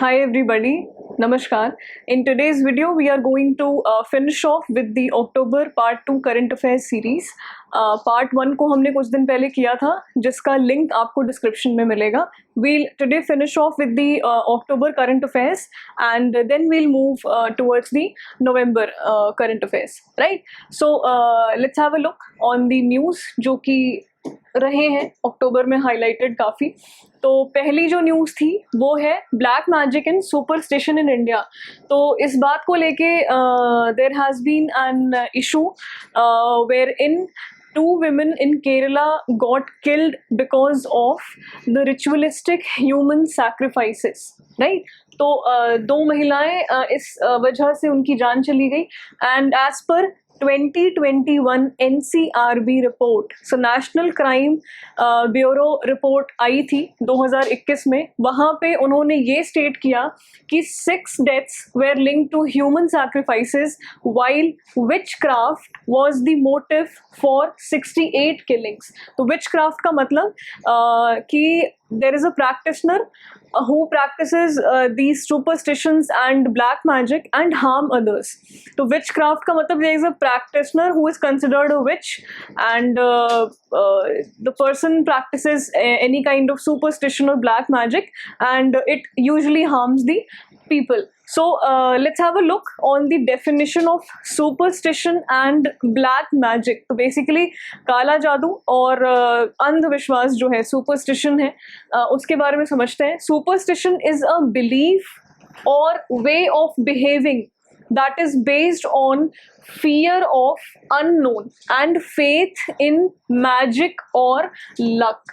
Hi everybody, Namaskar. In today's video, we are going to finish off with the October Part 2 Current Affairs series. Part 1 को हमने कुछ दिन पहले किया था, जिसका लिंक आपको डिस्क्रिप्शन में मिलेगा. We'll today finish off with the October Current Affairs and then we'll move towards the November Current Affairs. Right? So let's have a look on the news जो कि रहे हैं अक्टूबर में हाईलाइटेड काफ़ी. तो पहली जो न्यूज़ थी वो है black magic and superstition in India. तो इस बात को लेके there has been an issue wherein two women in Kerala got killed because of the ritualistic human sacrifices, right? तो दो महिलाएं इस वजह से उनकी जान चली गई. एंड एज पर 2021 NCRB report, so national crime bureau report आई थी 2021 में. वहाँ पे उन्होंने ये स्टेट किया कि 6 deaths were linked to human sacrifices while witchcraft was the motive for 68 killings. तो विचक्राफ्ट का मतलब कि there is a practitioner who practices these superstitions and black magic and harm others. So witchcraft का मतलब there is a practitioner who is considered a witch and the person practices any kind of superstition or black magic and it usually harms the people. So let's have a look on the definition of superstition and black magic. तो basically काला जादू और अंधविश्वास जो है superstition है, उसके बारे में समझते हैं. Superstition is a belief or way of behaving that is based on fear of unknown and faith in magic or luck,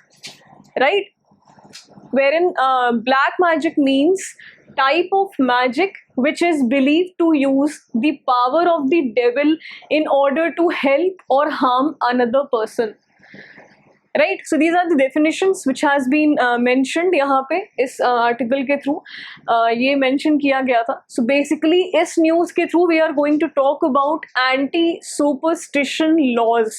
right? Wherein black magic means type of magic which is believed to use the power of the devil in order to help or harm another person, right? So these are the definitions which has been mentioned यहाँ पे इस article के through ये mention किया गया था. So basically इस news के through we are going to talk about anti superstition laws.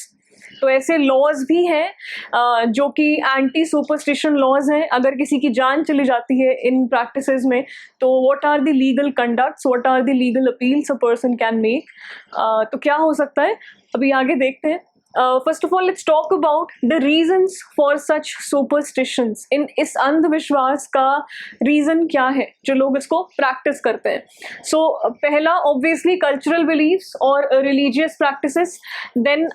तो ऐसे लॉज भी हैं जो कि एंटी सुपरस्टिशन लॉज हैं. अगर किसी की जान चली जाती है इन प्रैक्टिसेस में तो what are the legal conducts, what are the legal appeals a person can make. तो क्या हो सकता है अभी आगे देखते हैं. First of all let's talk about the reasons for such superstitions. In इस अंधविश्वास का रीज़न क्या है जो लोग इसको प्रैक्टिस करते हैं. सो पहला ऑब्वियसली कल्चरल बिलीव्स और religious practices, then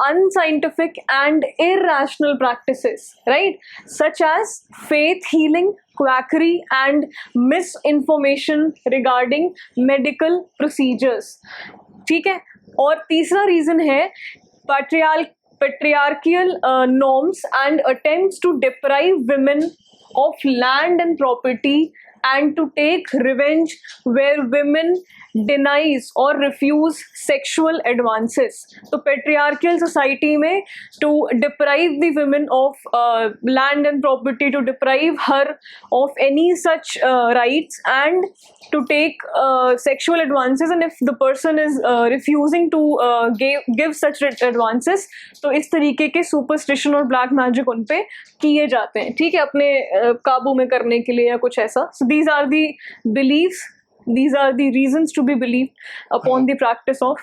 unscientific and irrational practices, right, such as faith healing, quackery and misinformation regarding medical procedures. ठीक है. और तीसरा रीज़न है patriarchal norms and attempts to deprive women of land and property and to take revenge where women denies or refuse sexual advances. तो patriarchal society में to deprive the women of land and property, to deprive her of any such rights and to take sexual advances, and if the person is refusing to give such advances तो इस तरीके के superstition और black magic उन पे किए जाते हैं. ठीक है, अपने काबू में करने के लिए या कुछ ऐसा. So these are the beliefs, these are the reasons to be believed upon the practice of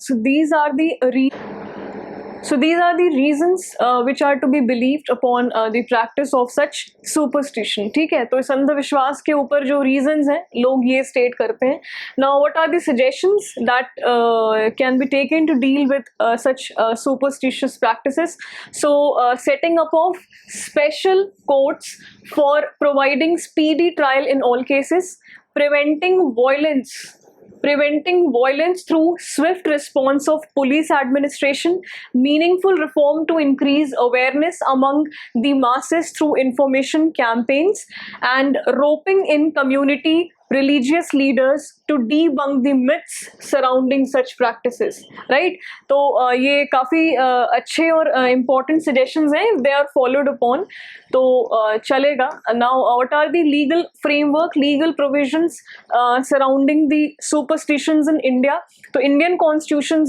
So these are the reasons which are to be believed upon the practice of such superstition. ठीक है, तो इस अंधविश्वास के ऊपर जो reasons हैं लोग ये state करते हैं. Now what are the suggestions that can be taken to deal with such superstitious practices? So setting up of special courts for providing speedy trial in all cases, preventing violence through swift response of police administration, meaningful reform to increase awareness among the masses through information campaigns, and roping in community religious leaders to debunk the myths surrounding such practices, right? तो ये काफ़ी अच्छे और important suggestions हैं, they are followed upon, तो चलेगा. Now what are the legal framework, legal provisions surrounding the superstitions in India? तो Indian Constitution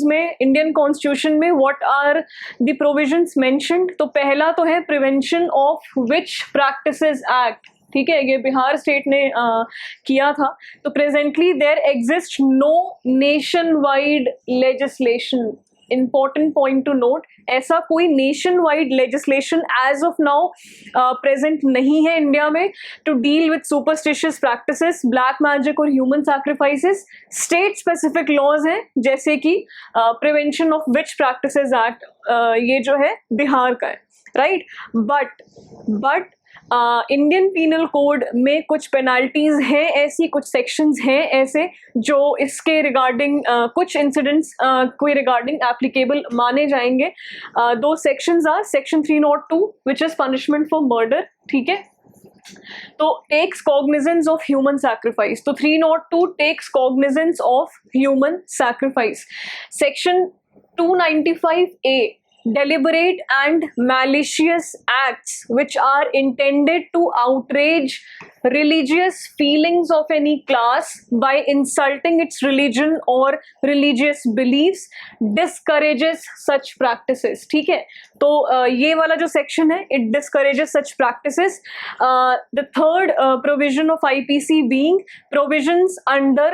में what are the provisions mentioned? तो पहला तो है Prevention of Witch Practices Act, ठीक है, ये बिहार स्टेट ने किया था. तो presently there exist no nation wide legislation. Important point to note, ऐसा कोई nation wide legislation as of now present नहीं है इंडिया में to deal with superstitious practices, black magic और human sacrifices. State specific laws हैं, जैसे कि prevention of witch practices act, ये जो है बिहार का है, right. But Indian penal code में कुछ पेनल्टीज हैं ऐसी, कुछ सेक्शंस हैं ऐसे जो इसके रिगार्डिंग कुछ इंसिडेंट्स को रिगार्डिंग एप्लीकेबल माने जाएंगे. दो sections are section 302 which is punishment for murder, ठीक है, तो takes cognizance of human sacrifice. तो 302 takes cognizance of human sacrifice. Section 295A, deliberate and malicious acts which are intended to outrage religious feelings of any class by insulting its religion or religious beliefs, discourages such practices. ठीक है, तो ये वाला जो section है, it discourages such practices. The third provision of IPC being provisions under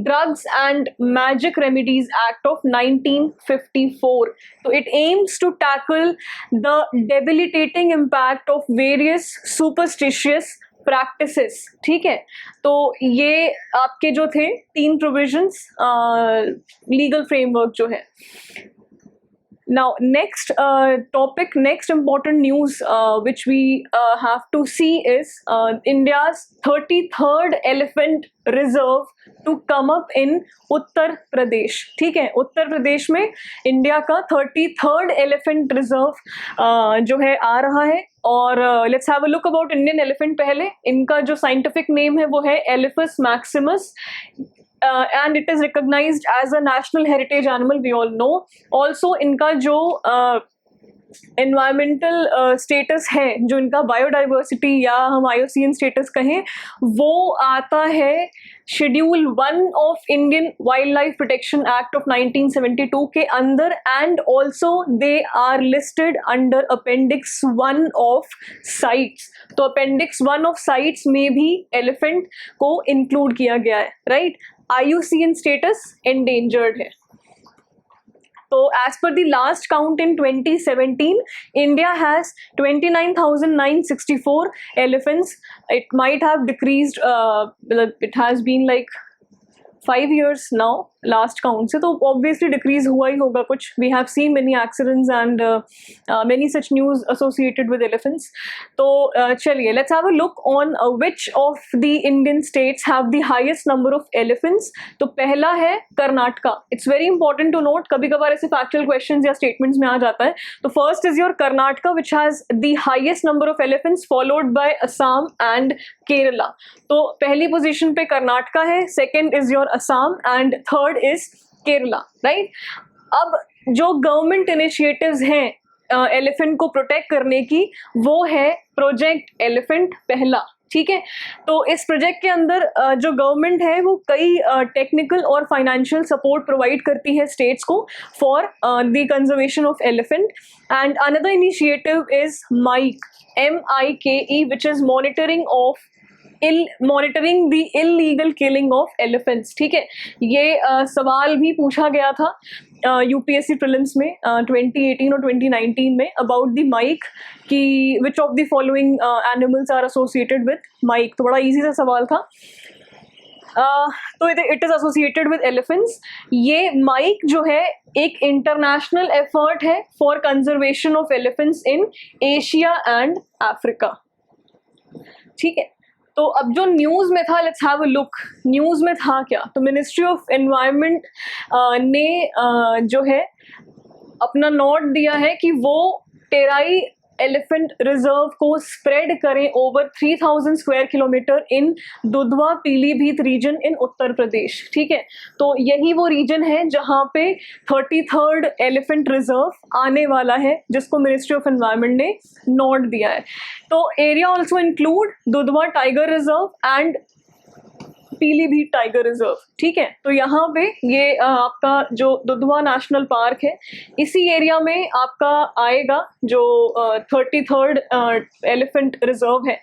Drugs and Magic Remedies Act of 1954. So it aims to tackle the debilitating impact of various superstitious practices. ठीक है, तो ये आपके जो थे 3 provisions legal framework जो है. Now next topic, next important news which we have to see is India's 33rd elephant reserve to come up in उत्तर प्रदेश. ठीक है, उत्तर प्रदेश में इंडिया का 33rd elephant reserve जो है आ रहा है. और let's have a look about Indian elephant. पहले इनका जो scientific name है वो है Elephas maximus. And it is recognized as a national heritage animal, we all know. Also इनका जो environmental status है, जो इनका biodiversity या हम IUCN status कहें, वो आता है Schedule 1 of Indian Wildlife Protection Act of 1972 के अंदर, and also they are listed under Appendix 1 of CITES. तो Appendix 1 of CITES में भी elephant को include किया गया है, right? IUCN status endangered है. So as per the last count in 2017, India has 29,964 elephants. It might have decreased, it has been like 5 years now last count से, तो obviously decrease हुआ ही होगा कुछ. We have seen many accidents and many such news associated with elephants. तो चलिए let's have a look on which of the Indian states have the highest number of elephants. तो पहला है Karnataka. It's very important to note, कभी कभार ऐसे factual questions या statements में आ जाता है. तो first is your Karnataka which has the highest number of elephants, followed by Assam and Kerala. तो पहली position पे कर्नाटका है, second is your Assam and third is Kerala, right? अब जो गवर्नमेंट इनिशिएटिव्स हैं एलिफेंट को प्रोटेक्ट करने की, वो है प्रोजेक्ट एलिफेंट पहला. ठीक है, तो इस प्रोजेक्ट के अंदर जो गवर्नमेंट है वो कई टेक्निकल और फाइनेंशियल सपोर्ट प्रोवाइड करती है स्टेट्स को for the conservation of elephant. And another initiative is MIKE, MIKE, which is monitoring the illegal killing of elephants. ठीक है, ये सवाल भी पूछा गया था UPSC प्रीलिम्स में 2018 और 2019 में अबाउट द माइक, कि which of the following animals are associated with MIKE. तो बड़ा इजी सा सवाल था. तो it is associated with elephants. ये माइक जो है एक इंटरनेशनल एफर्ट है for conservation of elephants in Asia and Africa. ठीक है, तो अब जो न्यूज़ में था, let's have a look. News में था क्या? तो मिनिस्ट्री ऑफ एनवायरनमेंट ने जो है अपना नोट दिया है कि वो टेराई एलिफेंट रिजर्व को स्प्रेड करें over 3000 square kilometre in Dudhwa Pilibhit region in Uttar Pradesh. ठीक है, तो यही वो रीजन है जहाँ पे 33rd एलिफेंट रिजर्व आने वाला है, जिसको मिनिस्ट्री ऑफ एनवायरनमेंट ने नोट दिया है। तो area also include Dudhwa tiger reserve and Pilibhit tiger reserve. ठीक है, तो यहाँ पे ये आपका जो दुधवा नेशनल पार्क है, इसी एरिया में आपका आएगा जो 33rd एलिफेंट रिजर्व है।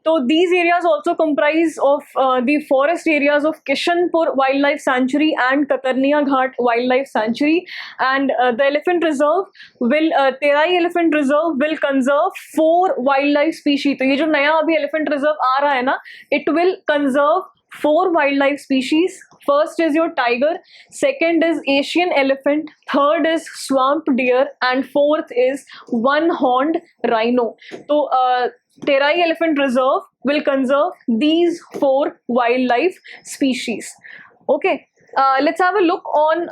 तो these areas also comprise of the forest areas of Kishanpur Wildlife Sanctuary and Katarnia Ghat Wildlife Sanctuary, and the elephant reserve will Terai Elephant Reserve will conserve 4 wildlife species। तो ये जो नया अभी elephant reserve आ रहा है ना, it will conserve 4 wildlife species। First is your tiger, second is Asian elephant, third is swamp deer, and fourth is one-horned rhino। तो Terai Elephant Reserve will conserve these 4 wildlife species. Okay, let's have a look on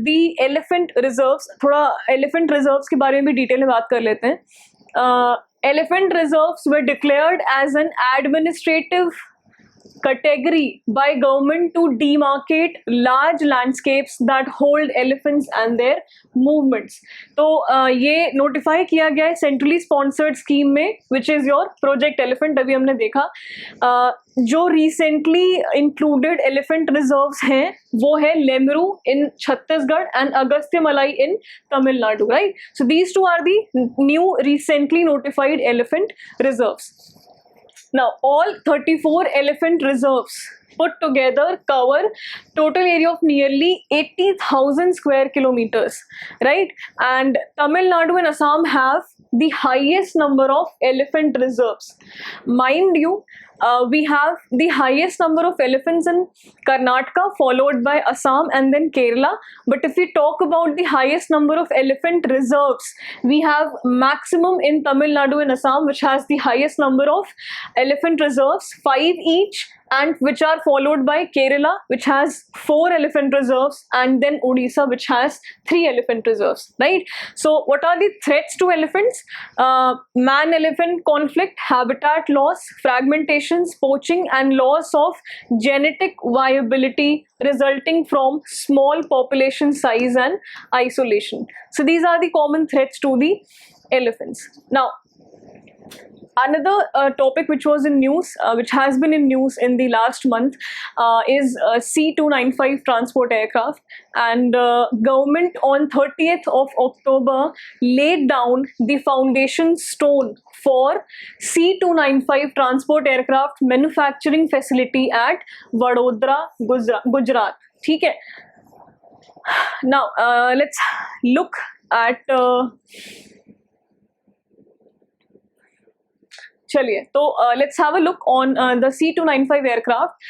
the elephant reserves। थोड़ा elephant reserves के बारे में भी detail में बात कर लेते हैं। Elephant reserves were declared as an administrative category by government to demarcate large landscapes that hold elephants and their movements। तो ये नोटिफाई किया गया है सेंट्रली स्पॉन्सर्ड स्कीम में, which is your project elephant. अभी हमने देखा जो रिसेंटली इंक्लूडेड एलिफेंट रिजर्व्स हैं वो है Lemru in Chhattisgarh and Agasthyamalai in Tamil Nadu, right. So these two are the new recently notified elephant reserves. Now, all 34 elephant reserves put together cover total area of nearly 80,000 square kilometers, right? And Tamil Nadu and Assam have the highest number of elephant reserves. Mind you, we have the highest number of elephants in Karnataka, followed by Assam and then Kerala. But if we talk about the highest number of elephant reserves, we have maximum in Tamil Nadu and Assam, which has the highest number of elephant reserves, 5 each, and which are followed by Kerala, which has 4 elephant reserves, and then Odisha, which has 3 elephant reserves, right? So what are the threats to elephants? Man-elephant conflict, habitat loss, fragmentations, poaching, and loss of genetic viability resulting from small population size and isolation. So these are the common threats to the elephants. Now, another topic which was in news, which has been in news in the last month, is C-295 transport aircraft, and government on 30th of October laid down the foundation stone for C-295 transport aircraft manufacturing facility at Vadodara, Gujarat। ठीक है, now let's look at चलिए, तो let's have a look on the C-295 aircraft.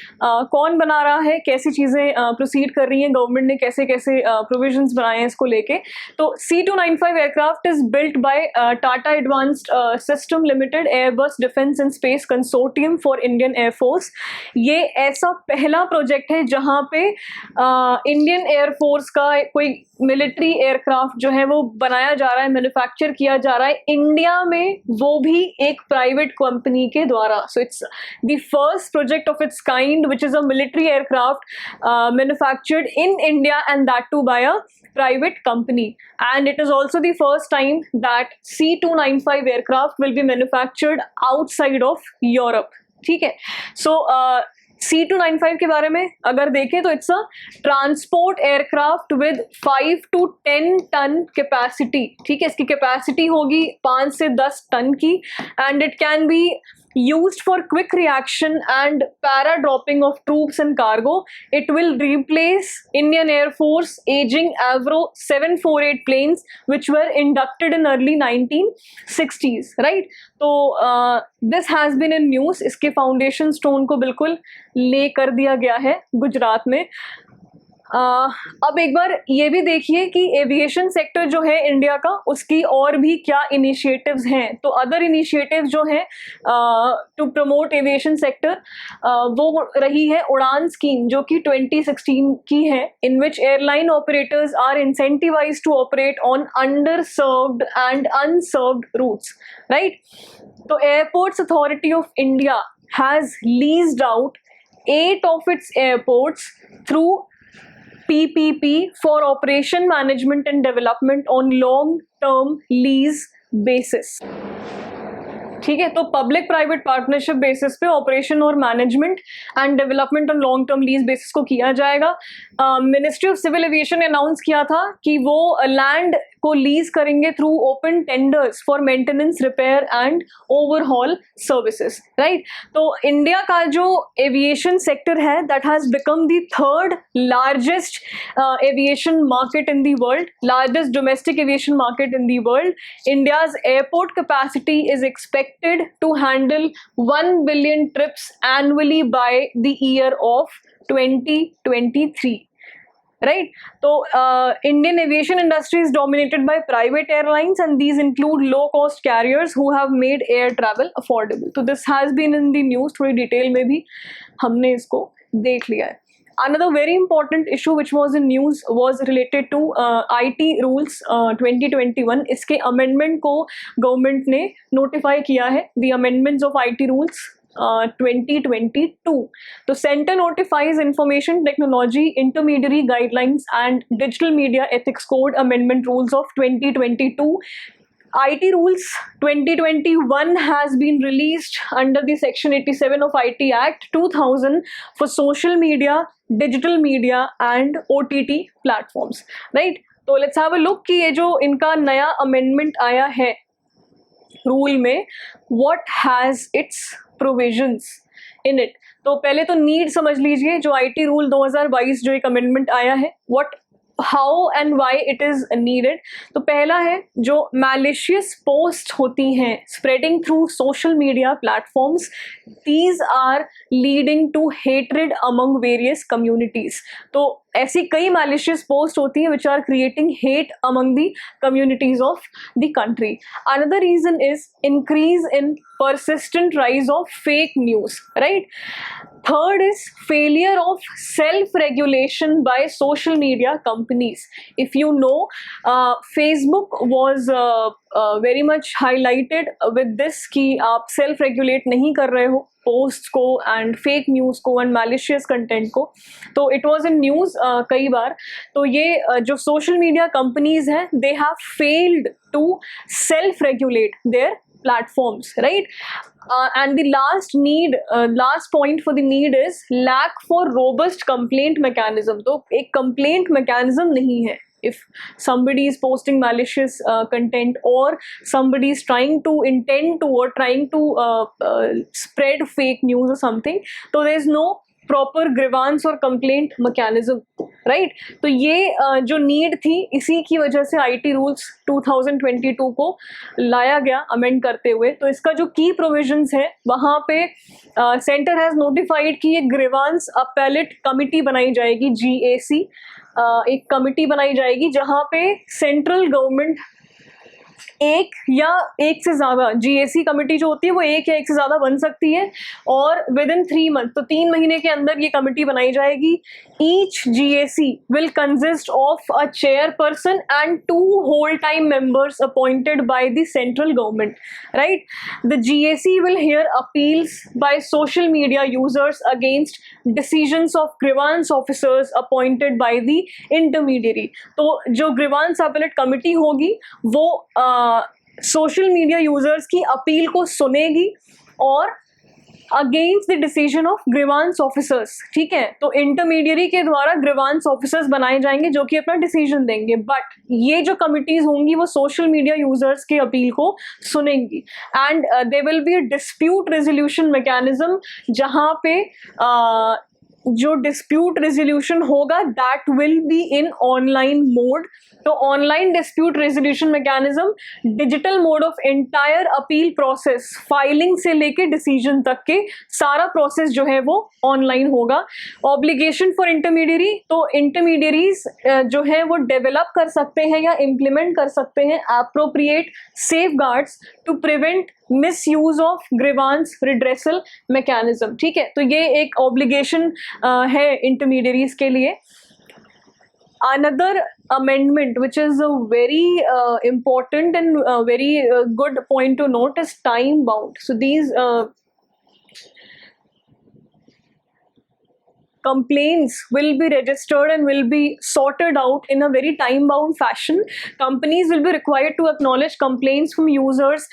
कौन बना रहा है, कैसी चीज़ें प्रोसीड कर रही हैं, गवर्नमेंट ने कैसे कैसे प्रोविजंस बनाए हैं इसको लेके। तो C-295 aircraft is built by Tata advanced system limited, Airbus defence and space consortium for Indian air force. ये ऐसा पहला प्रोजेक्ट है जहाँ पे इंडियन एयरफोर्स का कोई मिलिट्री एयरक्राफ्ट जो है वो बनाया जा रहा है, मैन्युफैक्चर किया जा रहा है इंडिया में, वो भी एक प्राइवेट कंपनी के द्वारा। So it's the first project of its kind which is a military aircraft manufactured in India and that too by a private company, and it is also the first time that C-295 aircraft will be manufactured outside of Europe। ठीक है, so C-295 के बारे में अगर देखें तो it's a transport aircraft with 5 to 10 ton capacity. ठीक है, इसकी कैपेसिटी होगी 5 से 10 टन की, and it can be used for quick reaction and para dropping of troops and cargo. It will replace Indian Air Force aging Avro 748 planes which were inducted in early 1960s, right? तो this has been in news। इसके foundation stone को बिल्कुल ले कर दिया गया है गुजरात में। अब एक बार ये भी देखिए कि एविएशन सेक्टर जो है इंडिया का, उसकी और भी क्या इनिशिएटिव्स हैं। तो अदर इनिशिएटिव्स जो हैं टू प्रमोट एविएशन सेक्टर, वो रही है उड़ान स्कीम, जो कि 2016 की है, in which airline operators are incentivised to operate on under served and unserved routes, right. तो airports authority of India has leased out 8 of its airports through PPP for operation management and development on long term lease basis। ठीक है, तो public private partnership basis पे operation और management and development on long term lease basis को किया जाएगा। Ministry of civil aviation ने announce किया था कि वो लैंड को लीज करेंगे through open tenders for maintenance, repair and overhaul services, right. तो इंडिया का जो एविएशन सेक्टर है that has become the third largest aviation market in the world, largest domestic aviation market in the world. India's airport capacity is expected to handle 1 billion trips annually by the year of 2023, right? So Indian aviation industry is dominated by private airlines, and these include low cost carriers who have made air travel affordable. So this has been in the news, थोड़ी detail में भी हमने इसको देख लिया है। Another very important issue which was in news was related to IT rules 2021। इसके amendment को गवर्नमेंट ने notify किया है, the amendments of IT rules 2022। तो centre notifies information technology intermediary guidelines and digital media ethics code amendment rules of 2022। IT rules 2021 has been released under the section 87 of IT Act 2000 for social media, digital media and OTT platforms, right? तो let's have a look कि ये जो इनका नया amendment आया है rule में, what has its provisions in it। तो पहले तो नीड समझ लीजिए, जो IT रूल 2022 जो एक amendment आया है, what how and why it is needed। तो पहला है, जो malicious post होती हैं spreading through social media platforms, these are leading to hatred among various communities। तो ऐसी कई malicious post होती है which are creating hate among the communities of the country। Another reason is increase in persistent rise of fake news, right? Third is failure of self-regulation by social media companies। If you know, Facebook was very much highlighted with this कि आप self-regulate नहीं कर रहे हो post को and fake news को and malicious content को। तो इट वॉज इन न्यूज़ कई बार। तो ये जो सोशल मीडिया कंपनीज हैं, they have failed to self regulate their platforms, right? And the last point for the need is lack for robust complaint mechanism। तो एक complaint mechanism नहीं है। If somebody is posting malicious content, or somebody is trying to spread fake news or something, so there is no proper grievance और complaint mechanism, right. तो ये जो need थी, इसी की वजह से आईटी रूल्स 2022 को लाया गया अमेंड करते हुए। तो इसका जो की प्रोविजंस है, वहाँ पे सेंटर हैज़ नोटिफाइड कि ये ग्रीवांस अपैलेट कमिटी बनाई जाएगी, GAC, एक कमिटी बनाई जाएगी जहाँ पे सेंट्रल गवर्नमेंट एक या एक से ज़्यादा GAC कमेटी जो होती है वो एक या एक से ज़्यादा बन सकती है, और विद इन 3 मंथ, तो 3 महीने के अंदर ये कमेटी बनाई जाएगी। Each GAC will consist of a chairperson and 2 whole time members appointed by the central government, right. The GAC will hear appeals by social media users against decisions of grievance officers appointed by the intermediary. तो जो grievance appellate committee होगी वो social media users की appeal को सुनेगी और against the decision of grievance officers, ठीक है। तो इंटरमीडियरी के द्वारा ग्रीवांस ऑफिसर्स बनाए जाएंगे जो कि अपना डिसीजन देंगे, बट ये जो कमिटीज होंगी वो सोशल मीडिया यूजर्स के अपील को सुनेंगी। And they will be a dispute resolution mechanism, जहाँ पे जो डिस्प्यूट रेजोल्यूशन होगा that will be in online mode. तो online dispute resolution mechanism digital mode of entire appeal process, filing से लेके डिसीजन तक के सारा प्रोसेस जो है वो ऑनलाइन होगा. ऑब्लिगेशन फॉर इंटरमीडियरी, तो इंटरमीडियरीज जो है वो डेवलप कर सकते हैं या इम्प्लीमेंट कर सकते हैं appropriate safeguards to prevent misuse of grievance redressal mechanism. ठीक है, तो ये एक ऑब्लिगेशन है इंटरमीडियरीज के लिए. Another amendment which is a very important and very good point to note is time bound. So these complaints will be registered and will be sorted out in a very time bound fashion. Companies will be required to acknowledge complaints from users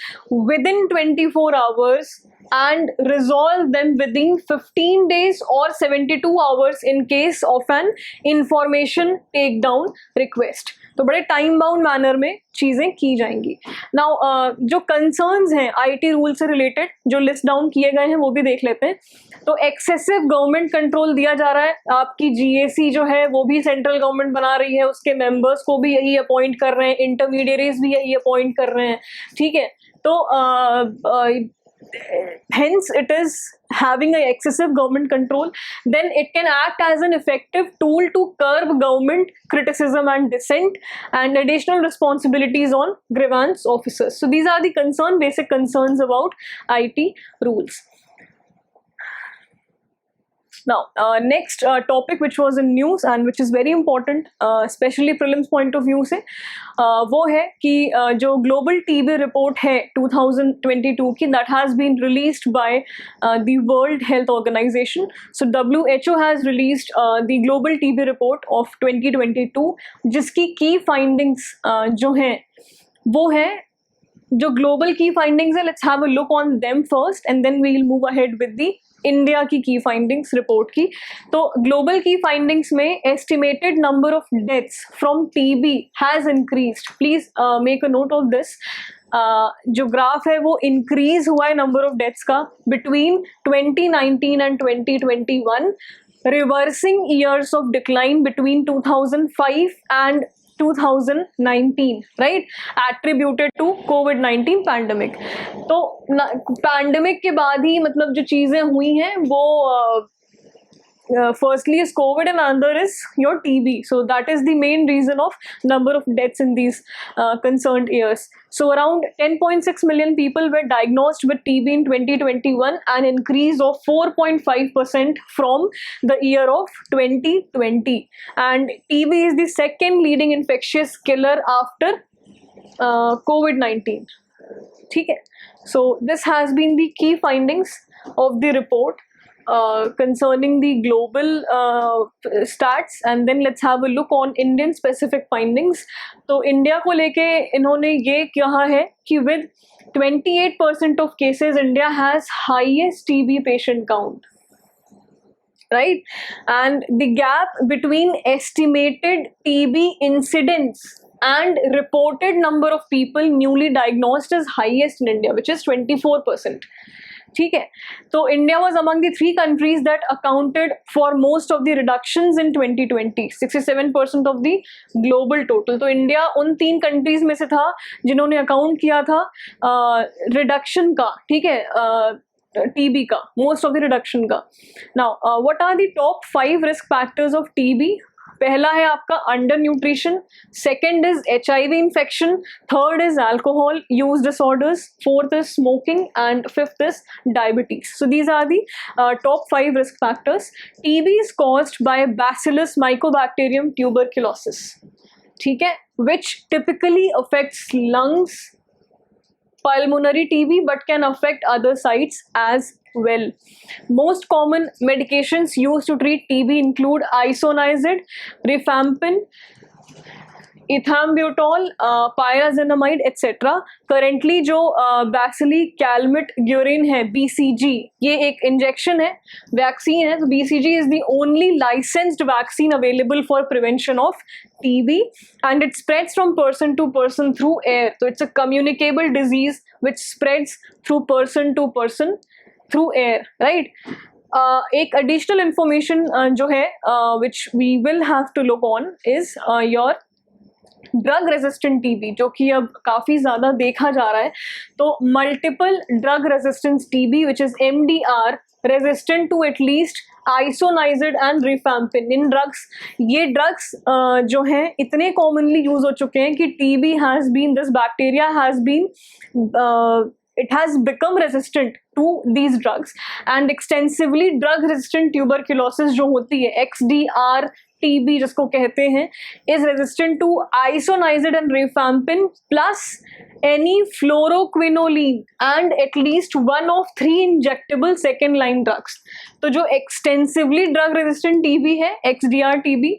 within 24 hours and resolve them within 15 days or 72 hours in case of an information takedown request. तो बड़े time bound manner में चीज़ें की जाएंगी. Now जो concerns हैं IT rule से related जो लिस्ट डाउन किए गए हैं वो भी देख लेते हैं. तो एक्सेसिव गवर्नमेंट कंट्रोल दिया जा रहा है. आपकी जीएसी जो है वो भी सेंट्रल गवर्नमेंट बना रही है, उसके मेंबर्स को भी यही अपॉइंट कर रहे हैं, इंटरमीडियरीज भी यही अपॉइंट कर रहे हैं. ठीक है, तो hence it is having a excessive government control. Then it can act as an effective tool to curb government criticism and dissent and additional responsibilities on grievance officers. So these are the basic concerns about IT rules. Now next topic which was in news and which is very important especially prelims point of view से वो है कि जो global TB report है 2022 की that has been released by the World Health Organization. So WHO has released the global TB report of 2022 जिसकी key findings जो हैं वो है जो global key findings है. Let's have a look on them first and then we will move ahead with the India की findings report की. तो ग्लोबल की फाइंडिंग्स में estimated number of deaths from TB has increased. Please make a note of this. जो graph है वो increase हुआ है नंबर ऑफ डेथ्स का between 2019 and 2021, reversing years of decline between 2005 and 2019, right, attributed to COVID-19 pandemic. तो pandemic के बाद ही मतलब जो चीज़ें हुई हैं वो firstly is COVID and another is your TB. So that is the main reason of number of deaths in these concerned years. So around 10.6 million people were diagnosed with TB in 2021, an increase of 4.5% from the year of 2020. And TB is the second leading infectious killer after COVID-19. ठीक है. So this has been the key findings of the report concerning the global stats, and then let's have a look on Indian specific findings. तो India को लेके इन्होंने ये कहा है कि with 28% of cases India has highest TB patient count, right, and the gap between estimated TB incidence and reported number of people newly diagnosed is highest in India, which is 24%. ठीक है, तो India was among the 3 countries that accounted for most of the reductions in 2020, 67% of the global total. तो India उन 3 countries में से था जिन्होंने account किया था रिडक्शन का. ठीक है, TB का, मोस्ट ऑफ द रिडक्शन का. Now what are the top 5 risk factors of TB? पहला है आपका under nutrition, second is HIV infection, third is alcohol use disorders, fourth is smoking and fifth is diabetes. So these are the टॉप 5 risk factors. TB is caused by bacillus mycobacterium tuberculosis. ठीक है, which typically affects lungs, pulmonary TB, but can affect other sites as well. Most common medications used to treat TB include isoniazid, rifampin, ethambutol, pyrazinamide, etc. Currently जो Bacilli Calmette Guerin है BCG, ये एक injection है, vaccine है. तो BCG is the only licensed vaccine available for prevention of TB, and it spreads from person to person through air. So it's a communicable disease which spreads through person to person through air, right? एक additional information जो है which we will have to look on is your drug resistant TB, जो कि अब काफ़ी ज़्यादा देखा जा रहा है. तो multiple drug resistance TB which is MDR resistant to at least isoniazid and rifampin. इन ड्रग्स, ये ड्रग्स जो हैं इतने कॉमनली यूज हो चुके हैं कि TB has been, this bacteria has been, it has become resistant to these drugs and extensively drug resistant tuberculosis जो होती है XDR TB जिसको कहते हैं, is resistant to isoniazid and rifampin plus any fluoroquinoline and at least one of 3 injectable second line drugs. तो जो extensively drug resistant TB है, XDR TB,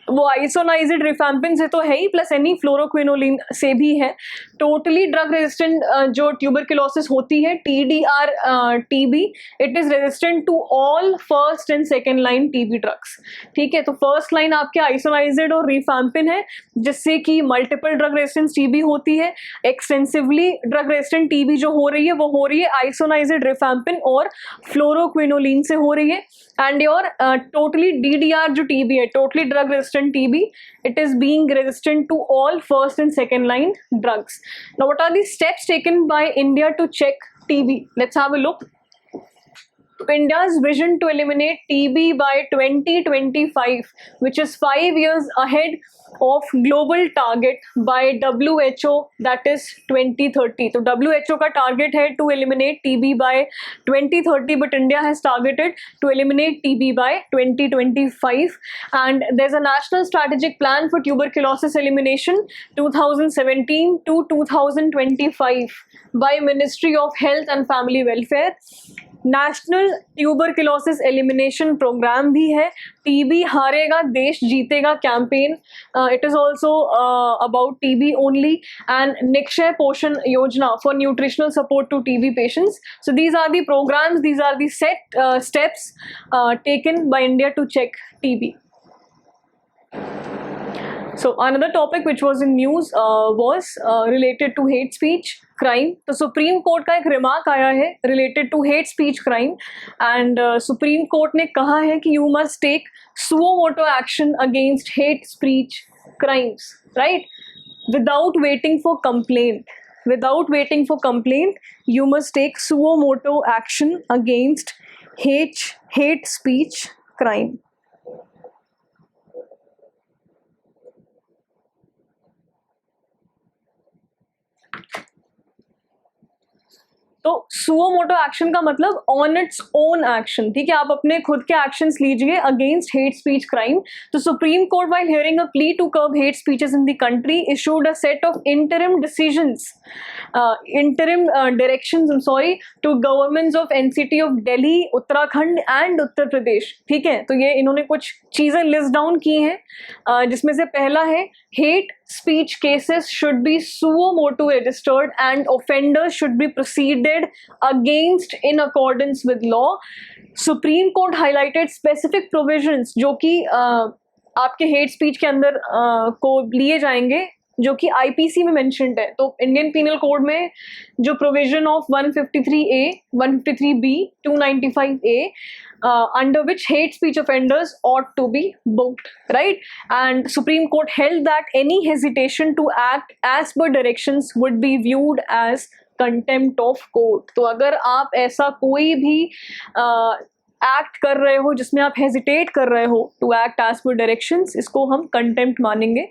वो आइसोनाइजिड रिफैम्पिन से तो है ही, प्लस एनी फ्लोरोक्विनोलिन से भी है. टोटली ड्रग रेजिस्टेंट जो ट्यूबरक्लोसिस होती है TDR TB, it is resistant to all first and second line TB drugs. ठीक है, तो फर्स्ट लाइन आपके आइसोनाइजिड और रिफैम्पिन है, जिससे कि मल्टीपल ड्रग रेजिस्टेंस TB होती है. एक्सटेंसिवली ड्रग रेजिस्टेंट TB जो हो रही है वो हो रही है आइसोनाइजिड रिफैम्पिन और फ्लोरोक्विनोलिन से हो रही है. एंड योर टोटली DDR जो TB है, totally drug resistant TB, it is being resistant to all first and second line drugs. Now, what are the steps taken by India to check TB? Let's have a look. India's vision to eliminate TB by 2025, which is 5 years ahead of global target by WHO, that is 2030. So WHO का target है to eliminate TB by 2030, but India has targeted to eliminate TB by 2025. And there's a national strategic plan for tuberculosis elimination 2017 to 2025 by Ministry of Health and Family Welfare. National tuberculosis elimination programme भी है. TB हारेगा देश जीतेगा campaign. It is also about TB only. And Nikshay Poshan Yojana for nutritional support to TB patients. So these are the programmes, these are the set steps taken by India to check TB. So another topic which was in news was related to hate speech crime. तो Supreme court का एक remark आया है related to hate speech crime, and supreme court ने कहा है कि you must take suo motu action against hate speech crimes, right? Without waiting for complaint. Without waiting for complaint, you must take suo motu action against hate speech crime. तो suo motu action का मतलब on its own action. ठीक है, आप अपने खुद के actions लीजिए अगेंस्ट हेट स्पीच क्राइम. तो Supreme Court while hearing a plea to curb hate speeches in the country issued a set of interim decisions, interim directions, I am sorry, to governments of NCT of Delhi, Uttarakhand and Uttar Pradesh. ठीक है, तो ये इन्होंने कुछ चीज़ें list down की हैं, जिसमें से पहला है hate speech cases should be suo motu registered and offenders should be proceeded against in accordance with law. Supreme Court highlighted specific provisions जो कि आपके hate speech के अंदर को लिए जाएंगे, जो कि IPC में मेंशन्ड है. तो इंडियन पीनल कोड में जो provision of 153A, 153B, 295A, under which hate speech offenders ought to be booked, right? And Supreme Court held that any hesitation to act as per directions would be viewed as contempt of court. तो अगर आप ऐसा कोई भी act कर रहे हो जिसमें आप हेजिटेट कर रहे हो to act as per directions, इसको हम कंटेम्प्ट मानेंगे.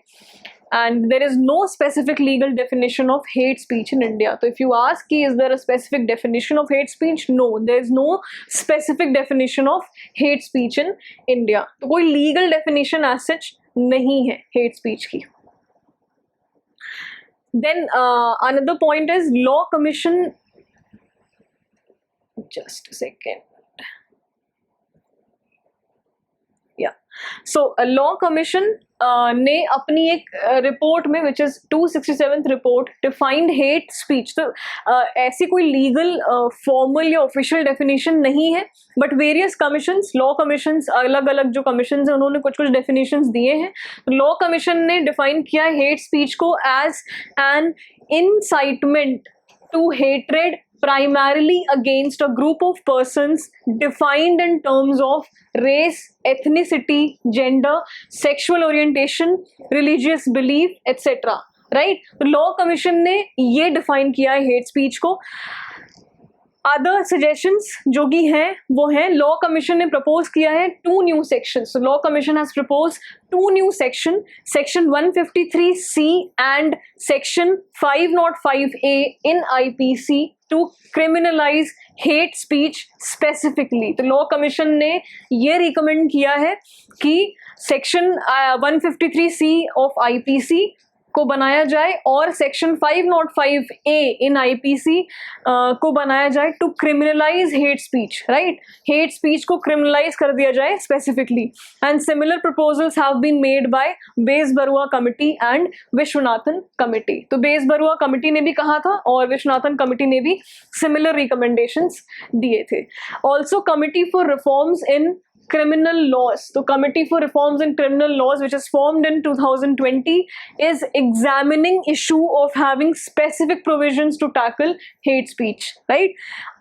And there is no specific legal definition of hate speech in India. So if you ask, is there a specific definition of hate speech? No, there is no specific definition of hate speech in India. तो कोई legal definition as such नहीं है hate speech की. Then another point is law commission. Just a second. Yeah. So a law commission ने अपनी एक report में, which is 267th report, defined hate speech. तो ऐसी कोई लीगल फॉर्मल या ऑफिशियल डेफिनेशन नहीं है, but various commissions, law commissions, अलग अलग जो कमीशंस हैं उन्होंने कुछ कुछ डेफिनेशंस दिए हैं. लॉ कमीशन ने डिफाइन किया है हेट स्पीच को as an incitement to hatred, primarily against a group of persons defined in terms of race, ethnicity, gender, sexual orientation, religious belief, etc. Right, तो लॉ कमीशन ने ये define किया है hate speech को. Other suggestions जो कि हैं वो हैं, लॉ कमीशन ने प्रपोज किया है 2 new sections. So law commission has propose 2 new section 153C and section 505A in IPC to criminalise hate speech specifically. तो लॉ कमीशन ने ये रिकमेंड किया है कि सेक्शन 153C ऑफ IPC को बनाया जाए और सेक्शन 505A इन IPC को बनाया जाए to criminalise hate speech. Right, hate speech को क्रिमिनलाइज कर दिया जाए specifically. And similar proposals have been made by Bezbaruah committee and Vishwanathan committee. तो बेस बरुआ कमिटी ने भी कहा था और विश्वनाथन कमिटी ने भी सिमिलर रिकमेंडेशंस दिए थे. Also committee for reforms in criminal laws. So committee for reforms in criminal laws, which is formed in 2020, is examining issue of having specific provisions to tackle hate speech. Right?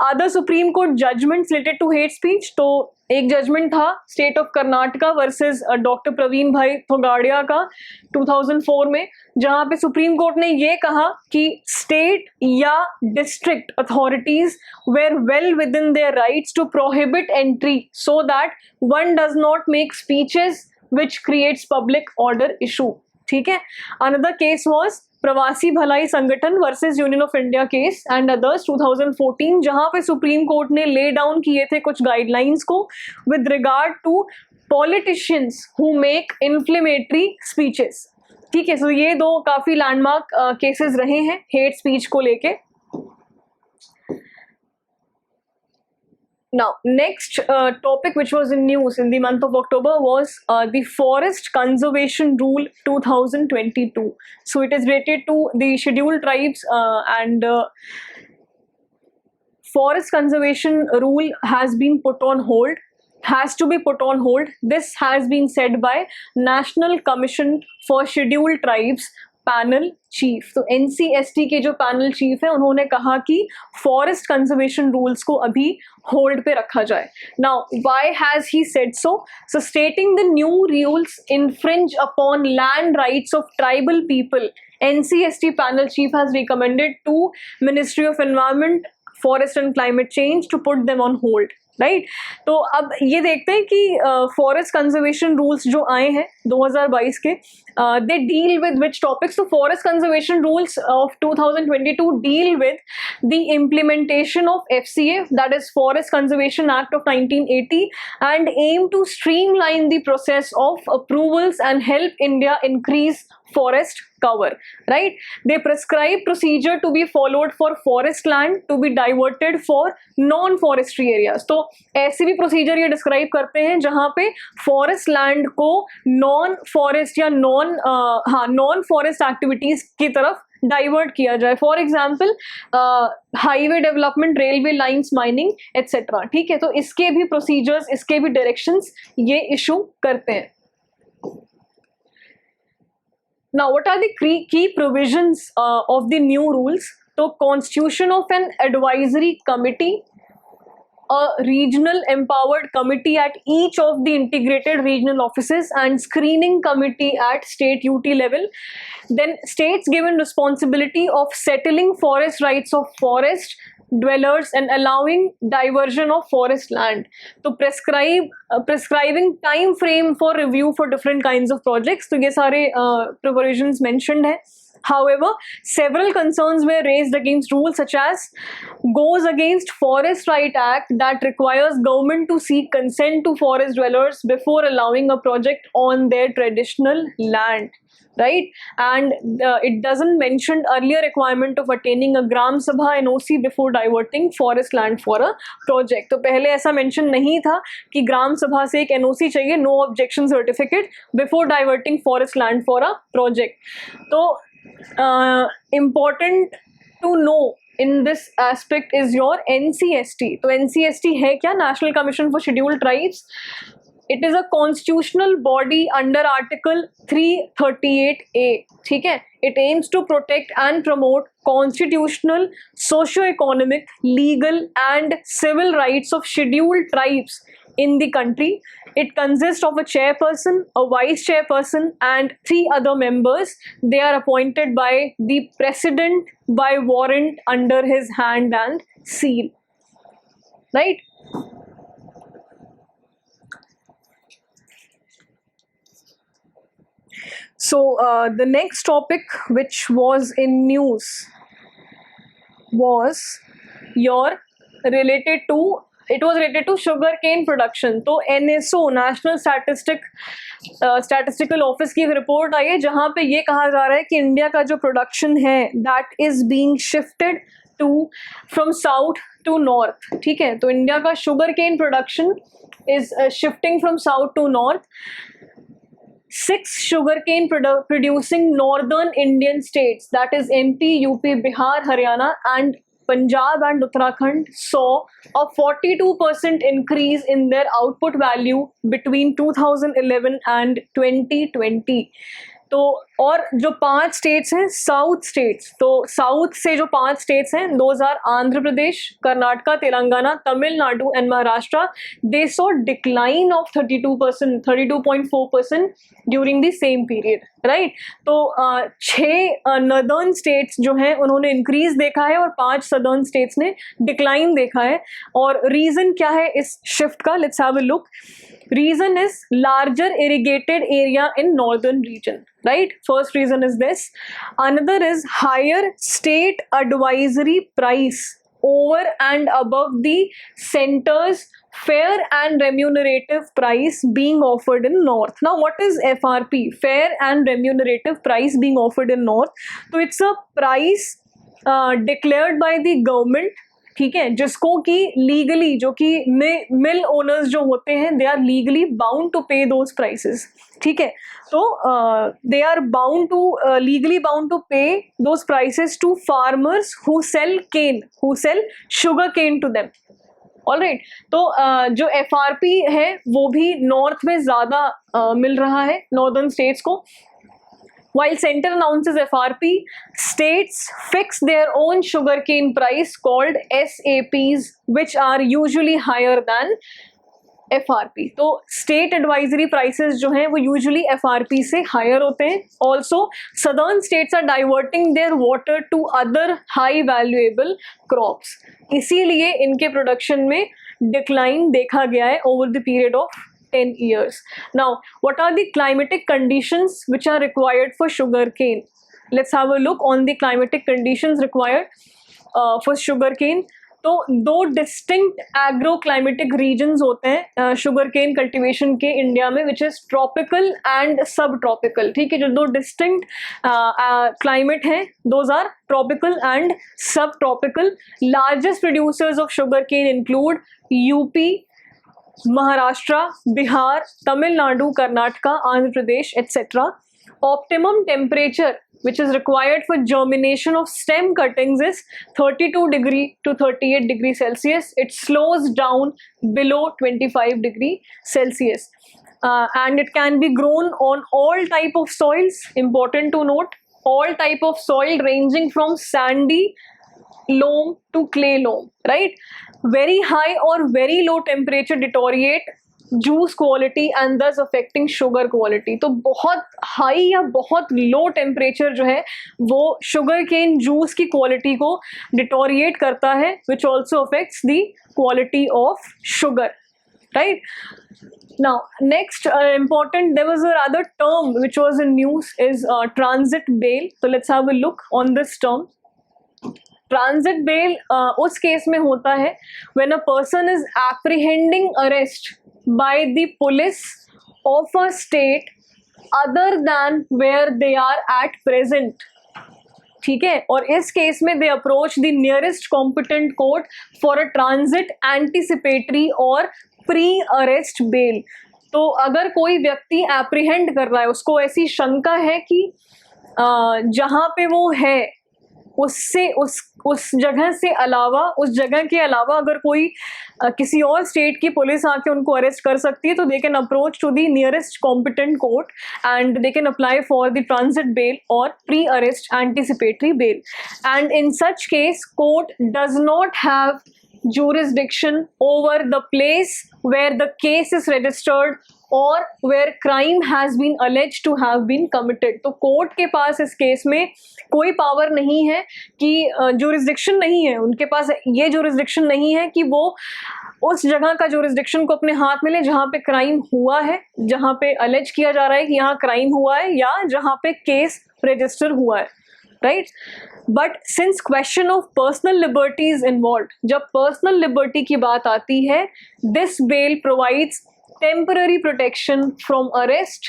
Other Supreme Court judgments related to hate speech. तो एक judgment था state of Karnataka versus doctor Praveen Bhai Togadia का 2004 में, जहां पे supreme court ने ये कहा कि स्टेट या district authorities were well within their rights to prohibit entry so that one does not make speeches which creates public order issue. ठीक है. Another case was Pravasi Bhalai Sangathan versus union of India case and others 2014, जहां पे supreme court ने lay down किए थे कुछ guidelines को with regard to politicians who make inflammatory speeches. ठीक है. सो ये 2 काफी लैंडमार्क केसेस रहे हैं हेट स्पीच को लेके. Now, next topic which was in news in the month of October was the Forest Conservation Rule 2022. So it is related to the scheduled tribes and Forest Conservation Rule has been put on hold, has to be put on hold. This has been said by National Commission for Scheduled Tribes panel chief. तो NCST के जो panel chief है उन्होंने कहा कि forest conservation rules को अभी hold पे रखा जाए. Now why has he said so? So stating the new rules infringe upon land rights of tribal people, NCST panel chief has recommended to ministry of environment, forest and climate change to put them on hold. Right. तो अब ये देखते हैं कि forest conservation rules जो आए हैं 2022 के, they deal with which topics. तो forest conservation rules of 2022 deal with the implementation of FCA, that is forest conservation act of 1980, and aim to streamline the process of approvals and help India increase forest cover. Right? They prescribe procedure to be followed for forest land to be diverted for non-forestry areas. तो ऐसे भी procedure ये describe करते हैं जहाँ पे forest land को non forest या नॉन फॉरेस्ट एक्टिविटीज की तरफ डाइवर्ट किया जाए. For example highway development, railway lines, mining etcetera. ठीक है. तो इसके भी प्रोसीजर्स, इसके भी डायरेक्शंस ये इशू करते हैं. Now, what are the key provisions of the new rules? So, constitution of an advisory committee, a regional empowered committee at each of the integrated regional offices, and screening committee at state UT level. Then, states given responsibility of settling forest rights of forest dwellers and allowing diversion of forest land. तो prescribing time frame for review for different kinds of projects. तो ये सारे provisions mentioned है. However, several concerns were raised against rules such as goes against Forest Right Act that requires government to seek consent to forest dwellers before allowing a project on their traditional land. Right? And it doesn't mention earlier requirement of attaining a Gram Sabha NOC before diverting forest land for a project. तो पहले ऐसा mention नहीं था कि ग्राम सभा से एक NOC चाहिए, no objection certificate before diverting forest land for a project. तो important to know in this aspect is your NCST. तो NCST है क्या? National Commission for Scheduled Tribes. It is a constitutional body under Article 338A. ठीक है. It aims to protect and promote constitutional, socio-economic, legal and civil rights of scheduled tribes in the country. It consists of a chairperson, a vice chairperson and 3 other members. They are appointed by the president by warrant under his hand and seal. Right? So the next topic which was in news was related to sugar cane production. तो NSO national statistical office की एक report आई है जहाँ पे ये कहा जा रहा है कि इंडिया का जो प्रोडक्शन है that is being shifted to from south to north. ठीक है, तो इंडिया का sugar cane production is shifting from south to north. 6 sugarcane producing northern Indian states, that is MP, UP, Bihar, Haryana and Punjab and Uttarakhand, saw a 42% increase in their output value between 2011 and 2020. तो और जो 5 states हैं south states, तो south से जो 5 states हैं those are Andhra Pradesh, Karnataka, Telangana, Tamil Nadu and Maharashtra. They saw decline of 32.4% during the same period. Right, तो 6 northern states जो हैं उन्होंने इंक्रीज देखा है और 5 सदर्न स्टेट्स ने डिक्लाइन देखा है. और रीजन क्या है इस शिफ्ट का? Let's have a look. Reason is larger irrigated area in northern region. Right, first reason is this. Another is higher state advisory price over and above the center's fair and remunerative price being offered in north. Now what is FRP? Fair and remunerative price being offered in north. So it's a price declared by the government. ठीक है, जिसको कि legally जो कि मिल owners जो होते हैं they are legally bound to pay those prices. ठीक है, तो they are bound to legally bound to pay those prices to farmers who sell sugarcane to them. Alright, तो जो FRP है वो भी नॉर्थ में ज़्यादा मिल रहा है नॉर्दर्न स्टेट्स को. While center announces FRP, states fix their own sugarcane price called SAPs, which are usually higher than FRP. तो state advisory prices जो हैं वो usually FRP से higher होते हैं. Also, southern states are diverting their water to other high valuable crops. इसीलिए इनके production में decline देखा गया है over the period of 10 years. Now, what are the climatic conditions which are required for sugarcane? Let's have a look on the climatic conditions required for sugarcane. तो 2 distinct agroclimatic regions होते हैं sugar cane cultivation के India में, which is tropical and subtropical. ठीक है, जो 2 distinct climate हैं those are tropical and subtropical. Largest producers of sugar cane include UP, Maharashtra, Bihar, Tamil Nadu, Karnataka, Andhra Pradesh etc. Optimum temperature which is required for germination of stem cuttings is 32 degree to 38 degree Celsius. It slows down below 25 degree Celsius. And it can be grown on all type of soils. Important to note, all type of soil ranging from sandy loam to clay loam. Right? Very high or very low temperature deteriorate juice quality and thus affecting sugar quality. तो बहुत high या बहुत low temperature जो है वो sugar cane juice की quality को deteriorate करता है, which also affects the quality of sugar. Right? Now next important, there was a other term which was in news is transit bail. So let's have a look on this term. Transit bail उस case में होता है when a person is apprehending arrest by the police of a state other than where they are at present. ठीक है, और इस case में they approach the nearest competent court for a transit anticipatory और pre arrest bail. तो अगर कोई व्यक्ति एप्रीहेंड कर रहा है, उसको ऐसी शंका है कि जहाँ पे वो है उससे उस जगह से अलावा, उस जगह के अलावा अगर कोई किसी और स्टेट की पुलिस आके उनको अरेस्ट कर सकती है, तो they can approach to the nearest competent court and they can apply for the transit bail और pre arrest anticipatory bail. And in such case court does not have jurisdiction over the place where the case is registered or where crime has been alleged to have been committed. तो court के पास इस case में कोई power नहीं है कि jurisdiction नहीं है, उनके पास ये jurisdiction नहीं है कि वो उस जगह का jurisdiction को अपने हाथ में ले जहाँ पे क्राइम हुआ है, जहाँ पे अलेज किया जा रहा है कि यहाँ क्राइम हुआ है या जहाँ पे केस रजिस्टर हुआ है, right. But since question of personal liberty is involve, जब पर्सनल लिबर्टी की बात आती है, this bail provides temporary protection from arrest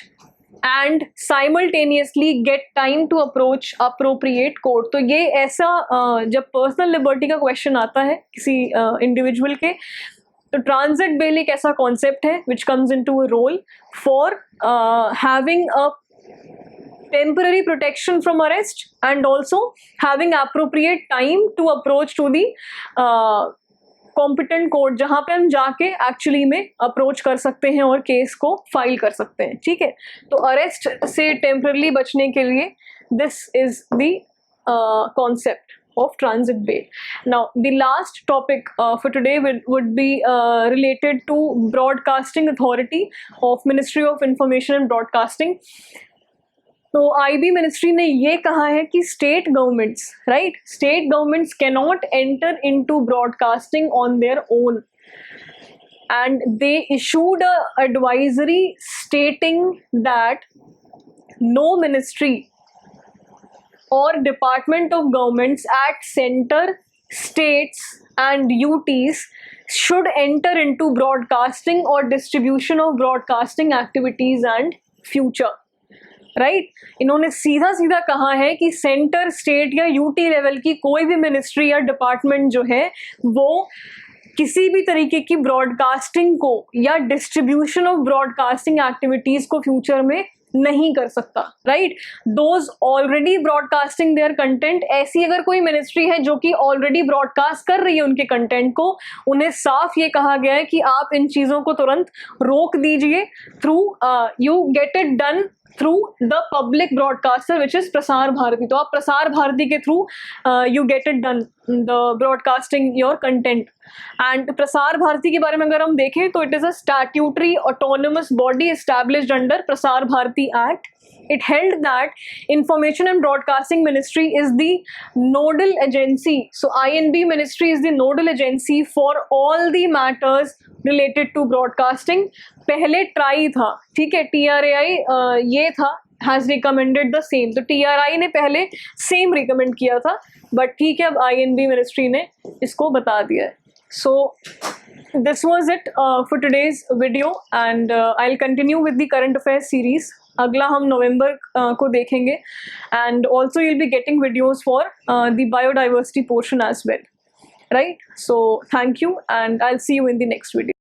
and simultaneously get time to approach appropriate court. तो ये ऐसा जब पर्सनल लिबर्टी का क्वेश्चन आता है किसी इंडिविजुअल के, तो ट्रांजिट बेल एक ऐसा कॉन्सेप्ट है which comes into a role for having a temporary protection from arrest and also having appropriate time to approach to the competent court, जहाँ पे हम जाके एक्चुअली में अप्रोच कर सकते हैं और केस को फाइल कर सकते हैं. ठीक है, तो अरेस्ट से टेम्परली बचने के लिए this is the concept of transit bail. Now the last topic for today would be related to Broadcasting Authority of Ministry of Information and Broadcasting. तो IB मिनिस्ट्री ने ये कहा है कि state governments, right, state governments cannot enter into broadcasting on their own and they issued a advisory stating that no ministry और department of governments at centre, states and UTs should enter into broadcasting or distribution of broadcasting activities and future. Right, इन्होंने सीधा सीधा कहा है कि centre, state या UT level की कोई भी मिनिस्ट्री या डिपार्टमेंट जो है वो किसी भी तरीके की ब्रॉडकास्टिंग को या डिस्ट्रीब्यूशन ऑफ ब्रॉडकास्टिंग एक्टिविटीज को फ्यूचर में नहीं कर सकता, right. Those already broadcasting their content, ऐसी अगर कोई मिनिस्ट्री है जो कि ऑलरेडी ब्रॉडकास्ट कर रही है उनके कंटेंट को, उन्हें साफ ये कहा गया है कि आप इन चीज़ों को तुरंत रोक दीजिए through you get it done through the public broadcaster which is Prasar Bharati. तो आप प्रसार भारती के through you get it done the broadcasting your content. And Prasar Bharati के बारे में अगर हम देखें तो it is a statutory autonomous body established under Prasar Bharati act. It held that Information and Broadcasting Ministry is the nodal agency. So INB Ministry is the nodal agency for all the matters related to broadcasting. पहले try था, ठीक है, TRAI ये था, has recommended the same. तो TRI ने पहले same recommend किया था, बट ठीक है अब INB Ministry ने इसको बता दिया है. So this was it for today's video and I'll continue with the current affairs series. अगला हम नवंबर को देखेंगे and also you'll be getting videos for the biodiversity portion as well, right. So thank you and I will see you in the next video.